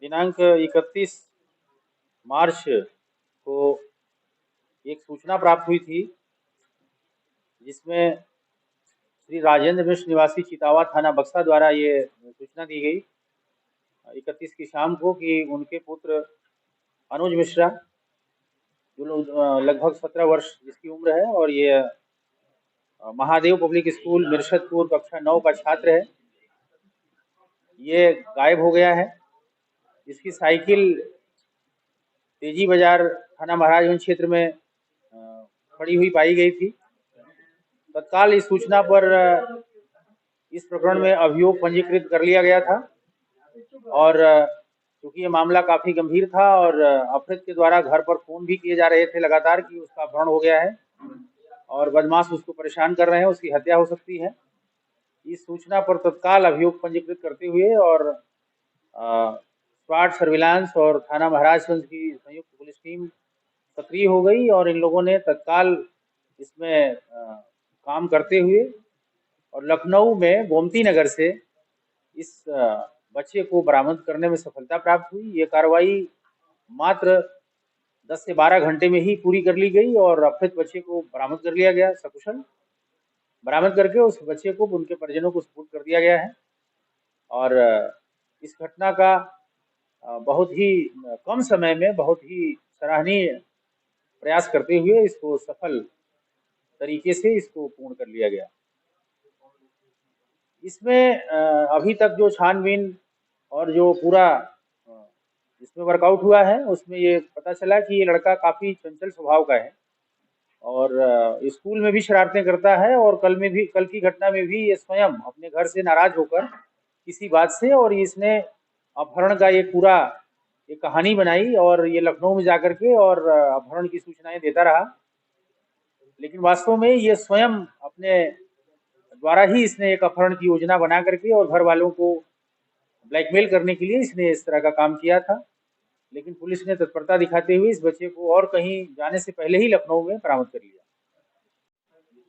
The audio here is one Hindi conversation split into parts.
दिनांक 31 मार्च को एक सूचना प्राप्त हुई थी जिसमें श्री राजेंद्र मिश्र निवासी चितावा थाना बक्सा द्वारा ये सूचना दी गई 31 की शाम को कि उनके पुत्र अनुज मिश्रा जो लोग लगभग 17 वर्ष जिसकी उम्र है और ये महादेव पब्लिक स्कूल मिर्शदपुर कक्षा 9 का छात्र है, ये गायब हो गया है। इसकी साइकिल तेजी बाजार थाना महाराजगंज क्षेत्र में खड़ी हुई पाई गई थी। तत्काल इस सूचना पर इस प्रकरण में अभियोग पंजीकृत कर लिया गया था और क्योंकि ये मामला काफी गंभीर था और अपहृत के द्वारा घर पर फोन भी किए जा रहे थे लगातार कि उसका अपहरण हो गया है और बदमाश उसको परेशान कर रहे हैं, उसकी हत्या हो सकती है। इस सूचना पर तत्काल अभियोग पंजीकृत करते हुए और स्पॉट सर्विलांस और थाना महाराजगंज की संयुक्त पुलिस टीम सक्रिय हो गई और इन लोगों ने तत्काल इसमें काम करते हुए और लखनऊ में गोमती नगर से इस बच्चे को बरामद करने में सफलता प्राप्त हुई। ये कार्रवाई मात्र 10 से 12 घंटे में ही पूरी कर ली गई और अपहृत बच्चे को बरामद कर लिया गया। सकुशल बरामद करके उस बच्चे को उनके परिजनों को सुपुर्द कर दिया गया है और इस घटना का बहुत ही कम समय में बहुत ही सराहनीय प्रयास करते हुए इसको सफल तरीके से इसको पूर्ण कर लिया गया। इसमें अभी तक जो छानबीन और जो पूरा इसमें वर्कआउट हुआ है उसमें ये पता चला कि ये लड़का काफ़ी चंचल स्वभाव का है और स्कूल में भी शरारतें करता है और कल की घटना में भी ये स्वयं अपने घर से नाराज होकर किसी बात से और इसने अपहरण का ये पूरा एक कहानी बनाई और ये लखनऊ में जाकर के और अपहरण की सूचनाएं देता रहा, लेकिन वास्तव में ये स्वयं अपने द्वारा ही इसने एक अपहरण की योजना बना करके और घर वालों को ब्लैकमेल करने के लिए इसने इस तरह का काम किया था। लेकिन पुलिस ने तत्परता दिखाते हुए इस बच्चे को और कहीं जाने से पहले ही लखनऊ में बरामद कर लिया।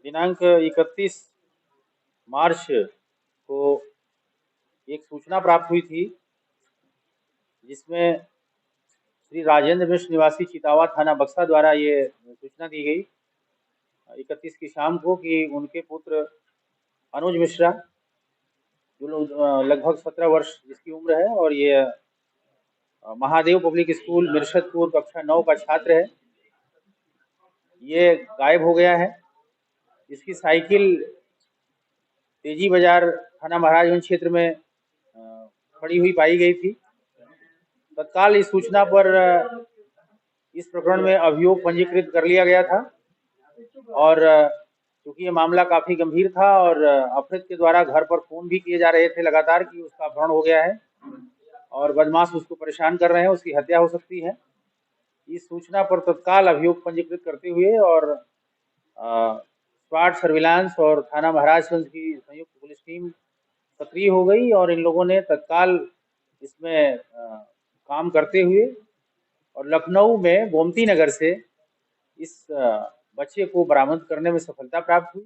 दिनांक 31 मार्च को एक सूचना प्राप्त हुई थी जिसमें श्री राजेंद्र मिश्र निवासी चितावा थाना बक्सा द्वारा ये सूचना दी गई 31 की शाम को कि उनके पुत्र अनुज मिश्रा जो लोग लगभग 17 वर्ष जिसकी उम्र है और ये महादेव पब्लिक स्कूल मिर्शदपुर कक्षा 9 का छात्र है, ये गायब हो गया है। इसकी साइकिल तेजी बाजार थाना महाराजगंज क्षेत्र में खड़ी हुई पाई गई थी। तत्काल इस सूचना पर इस प्रकरण में अभियोग पंजीकृत कर लिया गया था और क्योंकि ये मामला काफी गंभीर था और अपहृत के द्वारा घर पर फोन भी किए जा रहे थे लगातार कि उसका अपहरण हो गया है और बदमाश उसको परेशान कर रहे हैं, उसकी हत्या हो सकती है। इस सूचना पर तत्काल अभियोग पंजीकृत करते हुए और स्पॉट सर्विलांस और थाना महाराजगंज की संयुक्त पुलिस टीम सक्रिय हो गई और इन लोगों ने तत्काल इसमें काम करते हुए और लखनऊ में गोमती नगर से इस बच्चे को बरामद करने में सफलता प्राप्त हुई।